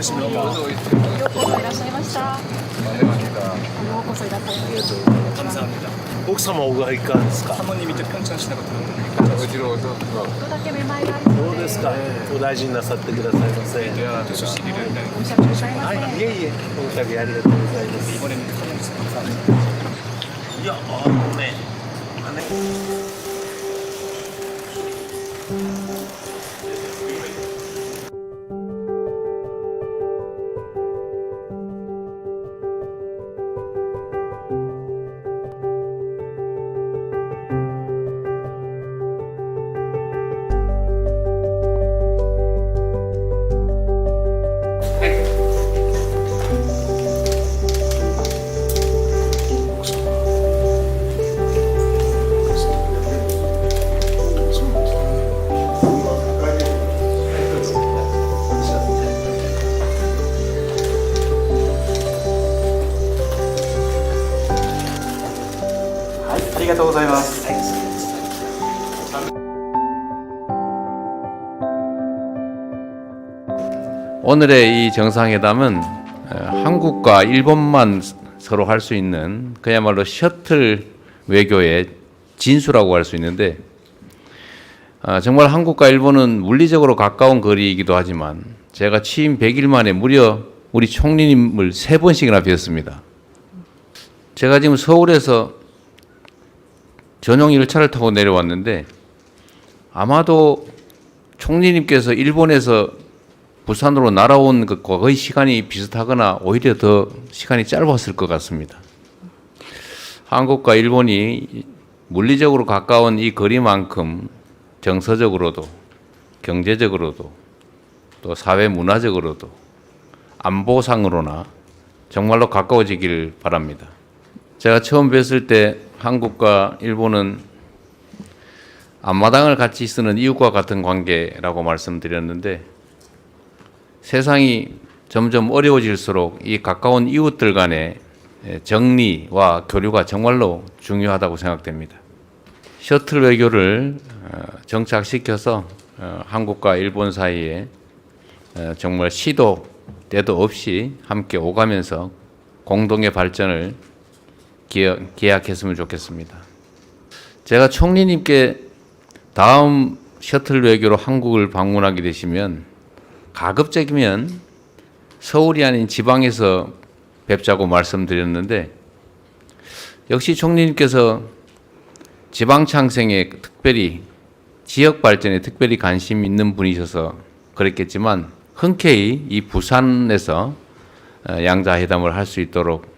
しみに。ようこそいらっしゃいました。ようこそいらっしゃいました。 감사합니다. 옥사마 오가 이까스까? 사모님이 또 평창 시내가 들어오니까.ちょっとだけめまいがありますので。どうですか？お大事になさってくださいませ。 내가 조심히 일을 申し訳ございません。いえいえ、お旅ありがとうございます。 이번에는 사모님 감사합니다. 야, 네. 안에. 아りがとうございます。 오늘의 이 정상회담은 한국과 일본만 서로 할 수 있는 그야말로 셔틀 외교의 진수라고 할 수 있는데, 정말 한국과 일본은 물리적으로 가까운 거리이기도 하지만 제가 취임 100일 만에 무려 우리 총리님을 3번씩이나 뵀습니다. 제가 지금 서울에서 전용 열차를 타고 내려왔는데 아마도 총리님께서 일본에서 부산으로 날아온 것과 거의 시간이 비슷하거나 오히려 더 시간이 짧았을 것 같습니다. 한국과 일본이 물리적으로 가까운 이 거리만큼 정서적으로도 경제적으로도 또 사회 문화적으로도 안보상으로나 정말로 가까워지길 바랍니다. 제가 처음 뵀을 때 한국과 일본은 앞마당을 같이 쓰는 이웃과 같은 관계라고 말씀드렸는데, 세상이 점점 어려워질수록 이 가까운 이웃들 간의 정리와 교류가 정말로 중요하다고 생각됩니다. 셔틀 외교를 정착시켜서 한국과 일본 사이에 정말 시도 때도 없이 함께 오가면서 공동의 발전을 기약했으면 좋겠습니다. 제가 총리님께 다음 셔틀 외교로 한국을 방문하게 되시면 가급적이면 서울이 아닌 지방에서 뵙자고 말씀드렸는데, 역시 총리님께서 지방 창생에 특별히 지역 발전에 특별히 관심 있는 분이셔서 그랬겠지만 흔쾌히 이 부산에서 양자회담을 할 수 있도록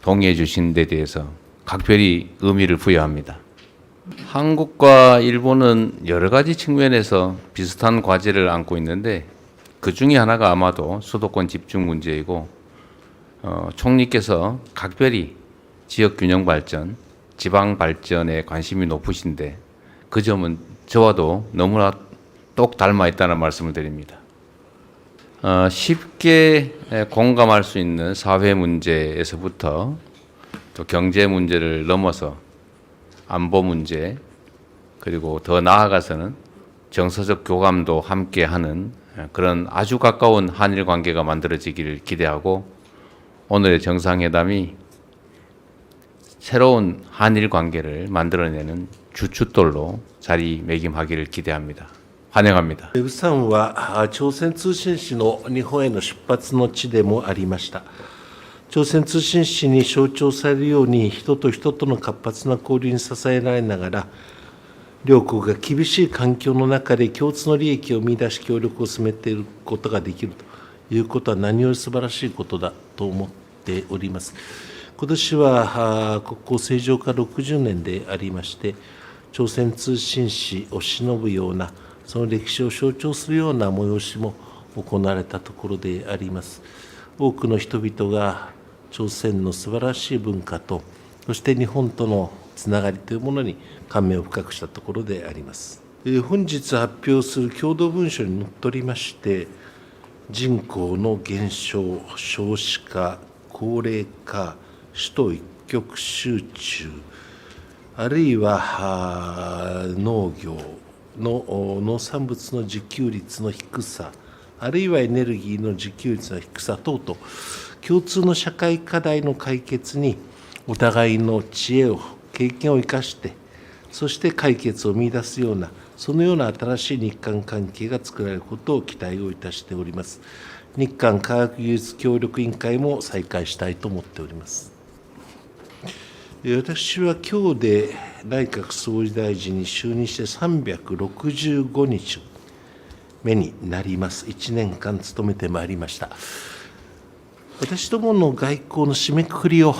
동의해 주신 데 대해서 각별히 의미를 부여합니다. 한국과 일본은 여러 가지 측면에서 비슷한 과제를 안고 있는데, 그 중에 하나가 아마도 수도권 집중 문제이고, 총리께서 각별히 지역 균형 발전, 지방 발전에 관심이 높으신데 그 점은 저와도 너무나 똑 닮아 있다는 말씀을 드립니다. 쉽게 공감할 수 있는 사회 문제에서부터 또 경제 문제를 넘어서 안보 문제, 그리고 더 나아가서는 정서적 교감도 함께하는 그런 아주 가까운 한일 관계가 만들어지기를 기대하고, 오늘의 정상회담이 새로운 한일 관계를 만들어내는 주춧돌로 자리매김하기를 기대합니다. 환영합니다. 釜山は朝鮮通信使の日本への出発の地でもありました。朝鮮通信使に象徴されるように、人と人との活発な交流に支えられながら、両国が厳しい環境の中で共通の利益を見出し協力を進めていることができるということは何より素晴らしいことだと思っております。今年は国交正常化60年でありまして、朝鮮通信使を偲ぶような、その歴史を象徴するような催しも行われたところであります。多くの人々が朝鮮の素晴らしい文化と、そして日本とのつながりというものに感銘を深くしたところであります。本日発表する共同文書にのっとりまして、人口の減少、少子化、高齢化、首都一極集中、あるいは農業の農産物の自給率の低さあるいはエネルギーの自給率の低さ等々、共通の社会課題の解決にお互いの知恵を、経験を生かして、そして解決を見出すような、そのような新しい日韓関係が作られることを期待をいたしております。日韓科学技術協力委員会も再開したいと思っております。私は今日で内閣総理大臣に就任して365日目になります。1年間務めてまいりました。私どもの外交の締めくくりを、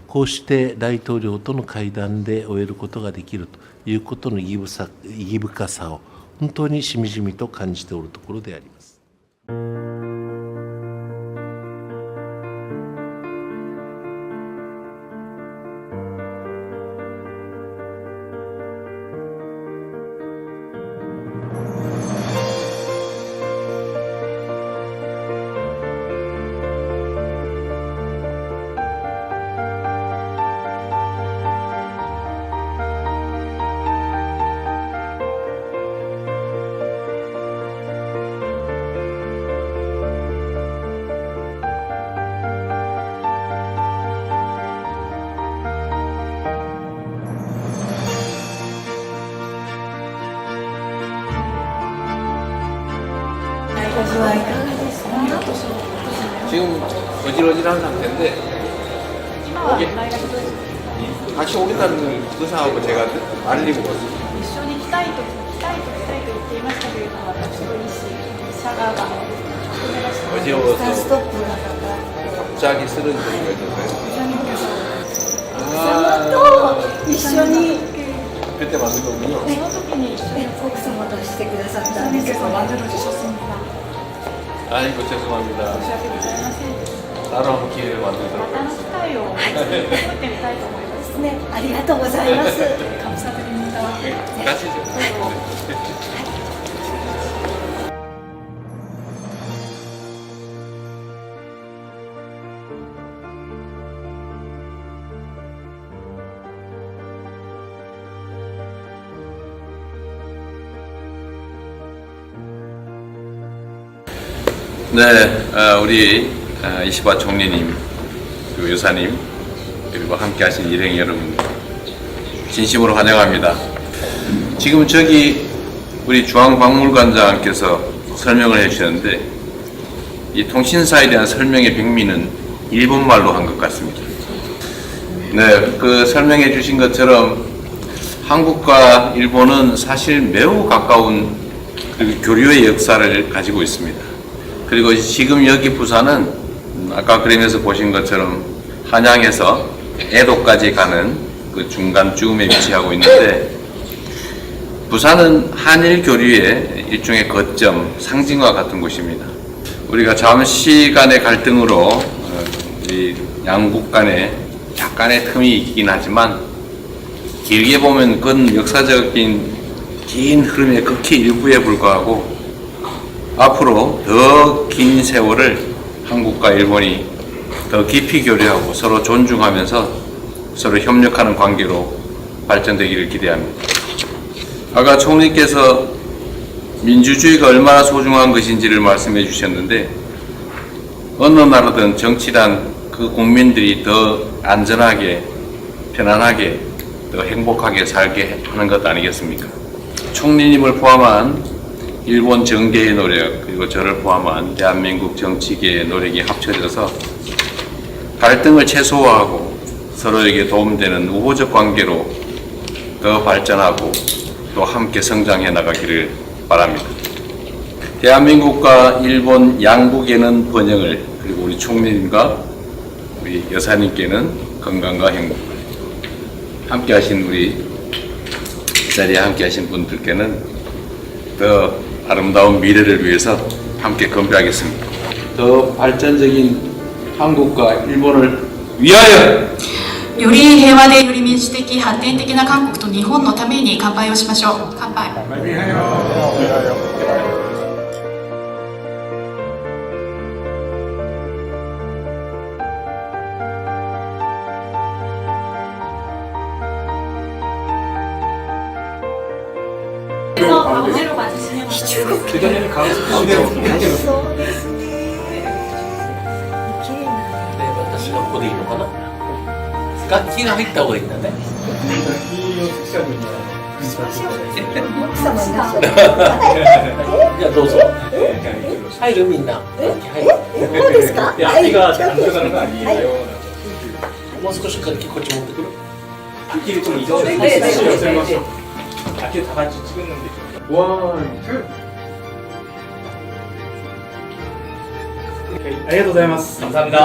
こうして大統領との会談で終えることができるということの意義深さを、本当にしみじみと感じておるところであります。お味はいかがですか？ 지금 어질어질한 상태인데 今は大学と 다시 오겠다는 의사하고 제가 알리고 왔어요. 一緒に来たいと言っていましたけれども、私と医者がお願いして 어지러워서 갑자기 쓰러진 적이 있었어요. 一緒に 그때 만든 거군요. その時に奥様としてくださったん何ですか만들어주셨습니다。 아이고 죄송합니다. 申し訳ございません。 따로 한번 기회를 ま 만들도록 たの機会を作ってみたいと思います。ね。ありがとうございます。 감사드립니다. 가시죠. 네, 우리 이시바 총리님, 그리고 여사님, 그리고 함께하신 일행 여러분, 진심으로 환영합니다. 지금 저기 우리 중앙박물관장께서 설명을 해주셨는데, 이 통신사에 대한 설명의 백미는 일본말로 한 것 같습니다. 네, 그 설명해 주신 것처럼 한국과 일본은 사실 매우 가까운 그 교류의 역사를 가지고 있습니다. 그리고 지금 여기 부산은 아까 그림에서 보신 것처럼 한양에서 에도까지 가는 그 중간쯤에 위치하고 있는데, 부산은 한일 교류의 일종의 거점, 상징과 같은 곳입니다. 우리가 잠시간의 갈등으로 이 양국 간에 약간의 틈이 있긴 하지만, 길게 보면 그건 역사적인 긴 흐름의 극히 일부에 불과하고, 앞으로 더 긴 세월을 한국과 일본이 더 깊이 교류하고 서로 존중하면서 서로 협력하는 관계로 발전되기를 기대합니다. 아까 총리께서 민주주의가 얼마나 소중한 것인지를 말씀해 주셨는데, 어느 나라든 정치란 그 국민들이 더 안전하게, 편안하게, 더 행복하게 살게 하는 것 아니겠습니까? 총리님을 포함한 일본 정계의 노력, 그리고 저를 포함한 대한민국 정치계의 노력이 합쳐져서 갈등을 최소화하고 서로에게 도움되는 우호적 관계로 더 발전하고 또 함께 성장해 나가기를 바랍니다. 대한민국과 일본 양국에는 번영을, 그리고 우리 총리님과 우리 여사님께는 건강과 행복, 함께 하신 우리 이 자리에 함께 하신 분들께는 더 아름다운 미래를 위해서 함께 건배하겠습니다. 더 발전적인 한국과 일본을 위하여! より平和でより民主的発展的な韓国と日本のために乾杯をしましょう。乾杯。の青汁が左に顔でをそうですね。綺麗な。で、私がここでいいのかな。楽器が入った方がいいんだね。奥様いらっしゃる。じゃあどうぞ。入るみんな。入る。こうですか。楽器が安全なのがいいよもう少し楽器こっち持ってくる。楽器좀 이동을 하세요.楽器다 같이 찍었는데. 원, 투. ありがとうございます。 감사합니다.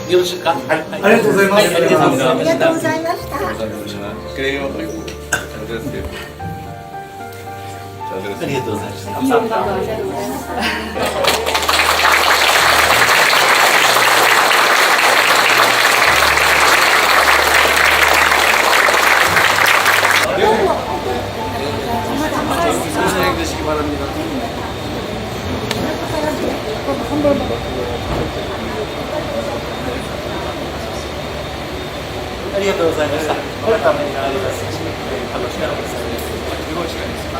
よろしいか。はい。ありがとうございます。はい、ありがとうございます。ありがとうございました。 그래요. 잘 들었어요. 잘 あ 들었어요. りがとうございました。いい音楽をありがとうございました。 조심히 드시기 바랍니다. 아리가또 고자이마시타. これからも楽しみながら즐거운 시간이었습니다.